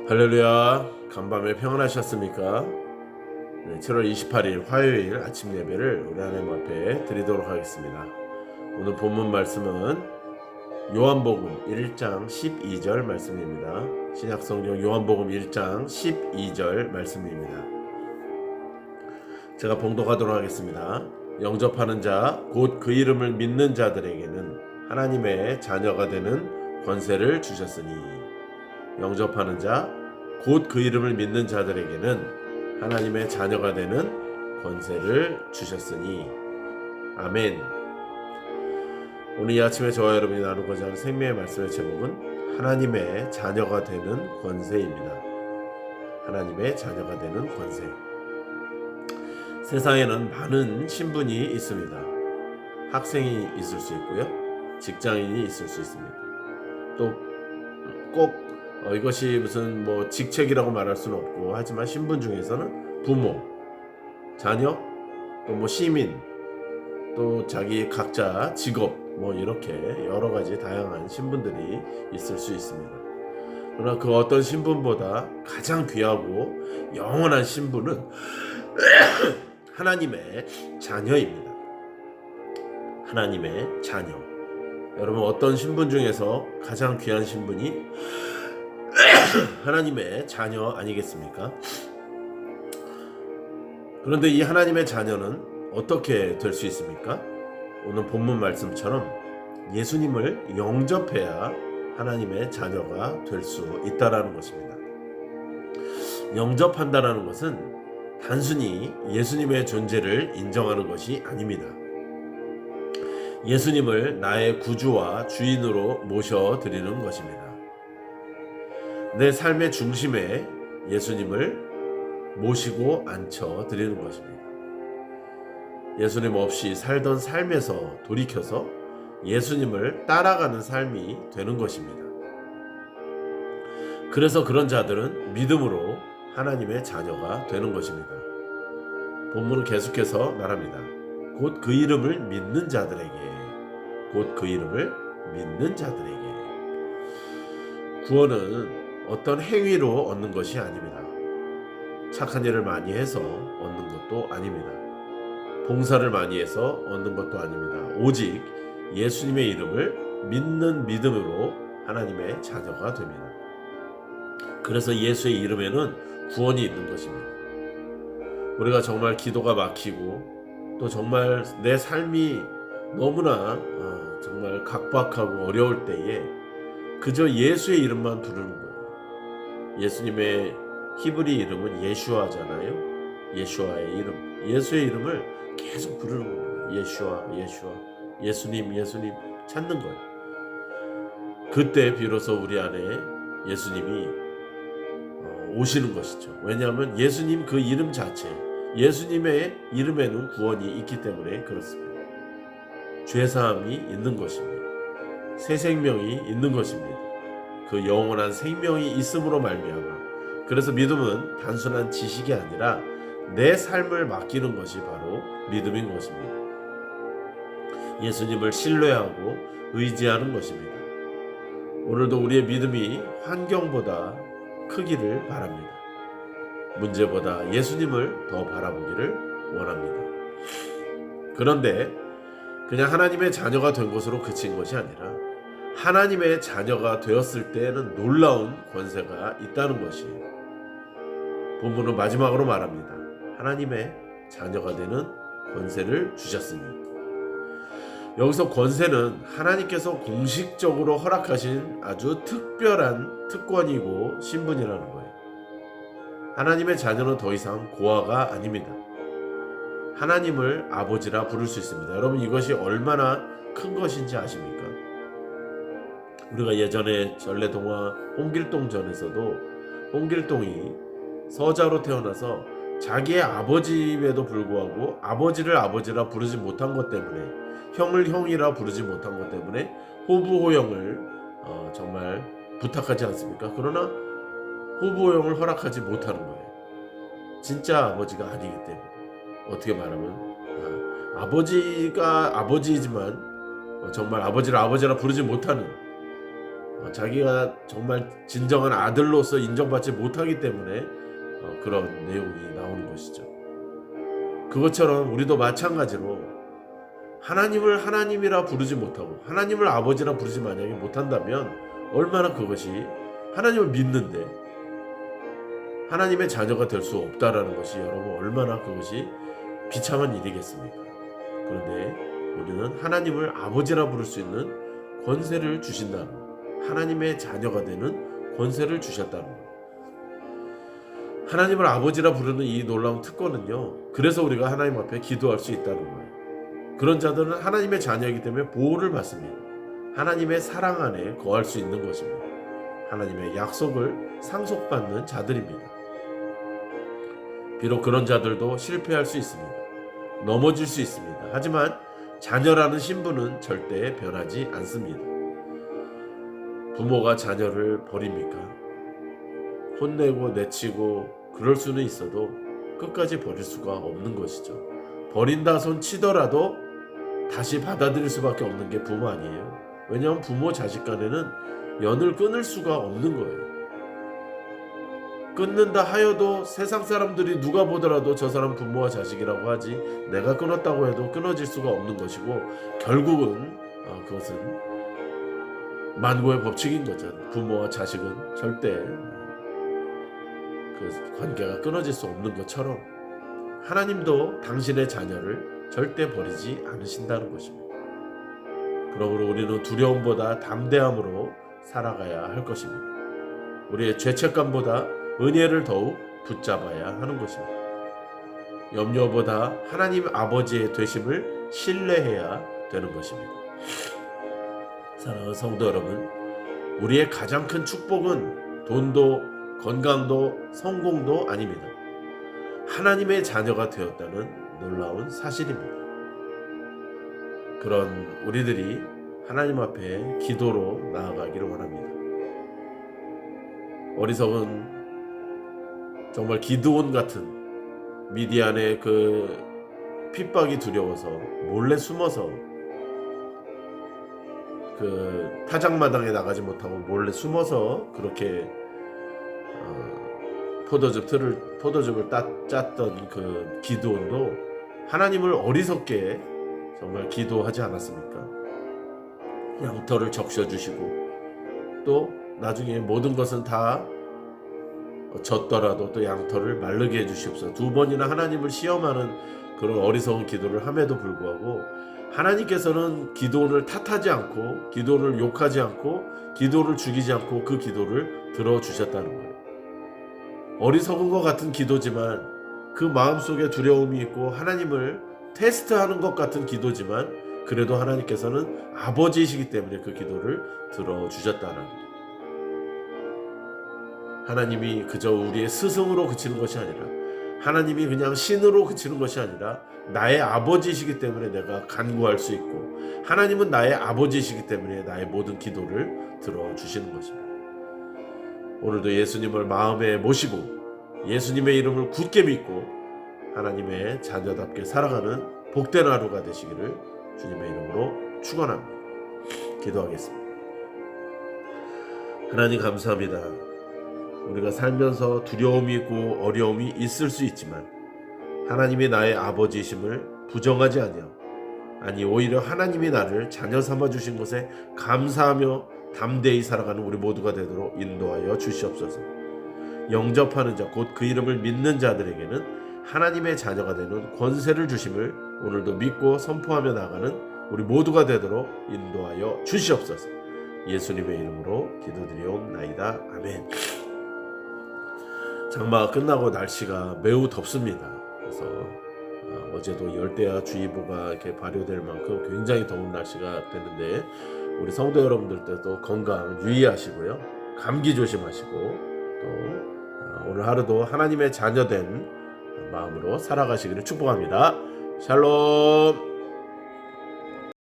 할렐루야. 간밤에 평안하셨습니까? 7월 28일 화요일 아침 예배를 우리 하나님 앞에 드리도록 하겠습니다. 오늘 본문 말씀은 요한복음 1장 12절 말씀입니다. 신약성경 요한복음 1장 12절 말씀입니다. 제가 봉독하도록 하겠습니다. 영접하는 자, 곧 그 이름을 믿는 자들에게는 하나님의 자녀가 되는 권세를 주셨으니, 영접하는 자, 곧 그 이름을 믿는 자들에게는 하나님의 자녀가 되는 권세를 주셨으니. 아멘. 오늘 이 아침에 저와 여러분이 나누고자 하는 생명의 말씀의 제목은 하나님의 자녀가 되는 권세입니다. 하나님의 자녀가 되는 권세. 세상에는 많은 신분이 있습니다. 학생이 있을 수 있고요, 직장인이 있을 수 있습니다. 또 꼭 이것이 무슨 직책이라고 말할 수는 없고, 하지만 신분 중에서는 부모, 자녀, 또 시민, 또 자기 각자 직업, 이렇게 여러 가지 다양한 신분들이 있을 수 있습니다. 그러나 그 어떤 신분보다 가장 귀하고 영원한 신분은 하나님의 자녀입니다. 하나님의 자녀. 여러분, 어떤 신분 중에서 가장 귀한 신분이 하나님의 자녀 아니겠습니까? 그런데 이 하나님의 자녀는 어떻게 될 수 있습니까? 오늘 본문 말씀처럼 예수님을 영접해야 하나님의 자녀가 될 수 있다라는 것입니다. 영접한다라는 것은 단순히 예수님의 존재를 인정하는 것이 아닙니다. 예수님을 나의 구주와 주인으로 모셔드리는 것입니다. 내 삶의 중심에 예수님을 모시고 앉혀드리는 것입니다. 예수님 없이 살던 삶에서 돌이켜서 예수님을 따라가는 삶이 되는 것입니다. 그래서 그런 자들은 믿음으로 하나님의 자녀가 되는 것입니다. 본문은 계속해서 말합니다. 곧 그 이름을 믿는 자들에게, 곧 그 이름을 믿는 자들에게. 구원은 어떤 행위로 얻는 것이 아닙니다. 착한 일을 많이 해서 얻는 것도 아닙니다. 봉사를 많이 해서 얻는 것도 아닙니다. 오직 예수님의 이름을 믿는 믿음으로 하나님의 자녀가 됩니다. 그래서 예수의 이름에는 구원이 있는 것입니다. 우리가 정말 기도가 막히고, 또 정말 내 삶이 너무나 정말 각박하고 어려울 때에 그저 예수의 이름만 부르는 거예요. 예수님의 히브리 이름은 예슈아잖아요. 예슈아의 이름, 예수의 이름을 계속 부르는 겁니다. 예슈아, 예슈아, 예수님, 예수님 찾는 거예요. 그때 비로소 우리 안에 예수님이 오시는 것이죠. 왜냐하면 예수님 그 이름 자체, 예수님의 이름에는 구원이 있기 때문에 그렇습니다. 죄사함이 있는 것입니다. 새 생명이 있는 것입니다. 그 영원한 생명이 있음으로 말미암아. 그래서 믿음은 단순한 지식이 아니라 내 삶을 맡기는 것이 바로 믿음인 것입니다. 예수님을 신뢰하고 의지하는 것입니다. 오늘도 우리의 믿음이 환경보다 크기를 바랍니다. 문제보다 예수님을 더 바라보기를 원합니다. 그런데 그냥 하나님의 자녀가 된 것으로 그친 것이 아니라 하나님의 자녀가 되었을 때에는 놀라운 권세가 있다는 것이 본문은 마지막으로 말합니다. 하나님의 자녀가 되는 권세를 주셨으니. 여기서 권세는 하나님께서 공식적으로 허락하신 아주 특별한 특권이고 신분이라는 거예요. 하나님의 자녀는 더 이상 고아가 아닙니다. 하나님을 아버지라 부를 수 있습니다. 여러분, 이것이 얼마나 큰 것인지 아십니까? 우리가 예전에 전래동화 홍길동전에서도 홍길동이 서자로 태어나서 자기의 아버지임에도 불구하고 아버지를 아버지라 부르지 못한 것 때문에, 형을 형이라 부르지 못한 것 때문에 호부호영을 정말 부탁하지 않습니까? 그러나 호부호영을 허락하지 못하는 거예요. 진짜 아버지가 아니기 때문에. 어떻게 말하면 아버지가 아버지이지만 정말 아버지를 아버지라 부르지 못하는 자기가 정말 진정한 아들로서 인정받지 못하기 때문에 그런 내용이 나오는 것이죠. 그것처럼 우리도 마찬가지로 하나님을 하나님이라 부르지 못하고 하나님을 아버지라 부르지 만약에 못한다면 얼마나 그것이 하나님을 믿는데 하나님의 자녀가 될 수 없다라는 것이 여러분 얼마나 그것이 비참한 일이겠습니까? 그런데 우리는 하나님을 아버지라 부를 수 있는 권세를 주신다는 것, 하나님의 자녀가 되는 권세를 주셨다는 것. 하나님을 아버지라 부르는 이 놀라운 특권은요, 그래서 우리가 하나님 앞에 기도할 수 있다는 거예요. 그런 자들은 하나님의 자녀이기 때문에 보호를 받습니다. 하나님의 사랑 안에 거할 수 있는 것입니다. 하나님의 약속을 상속받는 자들입니다. 비록 그런 자들도 실패할 수 있습니다. 넘어질 수 있습니다. 하지만 자녀라는 신분은 절대 변하지 않습니다. 부모가 자녀를 버립니까? 혼내고 내치고 그럴 수는 있어도 끝까지 버릴 수가 없는 것이죠. 버린다 손 치더라도 다시 받아들일 수밖에 없는 게 부모 아니에요. 왜냐하면 부모 자식 간에는 연을 끊을 수가 없는 거예요. 끊는다 하여도 세상 사람들이 누가 보더라도 저 사람 부모와 자식이라고 하지 내가 끊었다고 해도 끊어질 수가 없는 것이고 결국은 그것은 만고의 법칙인 거죠. 부모와 자식은 절대 그 관계가 끊어질 수 없는 것처럼 하나님도 당신의 자녀를 절대 버리지 않으신다는 것입니다. 그러므로 우리는 두려움보다 담대함으로 살아가야 할 것입니다. 우리의 죄책감보다 은혜를 더욱 붙잡아야 하는 것입니다. 염려보다 하나님 아버지의 되심을 신뢰해야 되는 것입니다. 사랑하는 성도 여러분, 우리의 가장 큰 축복은 돈도 건강도 성공도 아닙니다. 하나님의 자녀가 되었다는 놀라운 사실입니다. 그런 우리들이 하나님 앞에 기도로 나아가기를 원합니다. 어리석은 정말 기드온 같은 미디안의 그 핍박이 두려워서 몰래 숨어서 그 타작마당에 나가지 못하고 몰래 숨어서 그렇게 포도즙을 짰던 그 기드온도 하나님을 어리석게 정말 기도하지 않았습니까? 양털을 적셔주시고 또 나중에 모든 것은 다 졌더라도 또 양털을 마르게 해주시옵소서. 2번이나 하나님을 시험하는 그런 어리석은 기도를 함에도 불구하고 하나님께서는 기도를 탓하지 않고 기도를 욕하지 않고 기도를 죽이지 않고 그 기도를 들어주셨다는 거예요. 어리석은 것 같은 기도지만 그 마음속에 두려움이 있고 하나님을 테스트하는 것 같은 기도지만 그래도 하나님께서는 아버지이시기 때문에 그 기도를 들어주셨다는 거예요. 하나님이 그저 우리의 스승으로 그치는 것이 아니라 하나님이 그냥 신으로 그치는 것이 아니라 나의 아버지이시기 때문에 내가 간구할 수 있고 하나님은 나의 아버지이시기 때문에 나의 모든 기도를 들어주시는 것입니다. 오늘도 예수님을 마음에 모시고 예수님의 이름을 굳게 믿고 하나님의 자녀답게 살아가는 복된 하루가 되시기를 주님의 이름으로 축원합니다. 기도하겠습니다. 하나님 감사합니다. 우리가 살면서 두려움이 있고 어려움이 있을 수 있지만 하나님이 나의 아버지이심을 부정하지 아니하고 아니 오히려 하나님이 나를 자녀 삼아 주신 것에 감사하며 담대히 살아가는 우리 모두가 되도록 인도하여 주시옵소서. 영접하는 자 곧 그 이름을 믿는 자들에게는 하나님의 자녀가 되는 권세를 주심을 오늘도 믿고 선포하며 나가는 우리 모두가 되도록 인도하여 주시옵소서. 예수님의 이름으로 기도드리옵나이다. 아멘. 장마가 끝나고 날씨가 매우 덥습니다. 그래서 어제도 열대야주의보가 이렇게 발효될 만큼 굉장히 더운 날씨가 됐는데 우리 성도 여러분들도 건강 유의하시고요. 감기 조심하시고 또 오늘 하루도 하나님의 자녀된 마음으로 살아가시기를 축복합니다. 샬롬.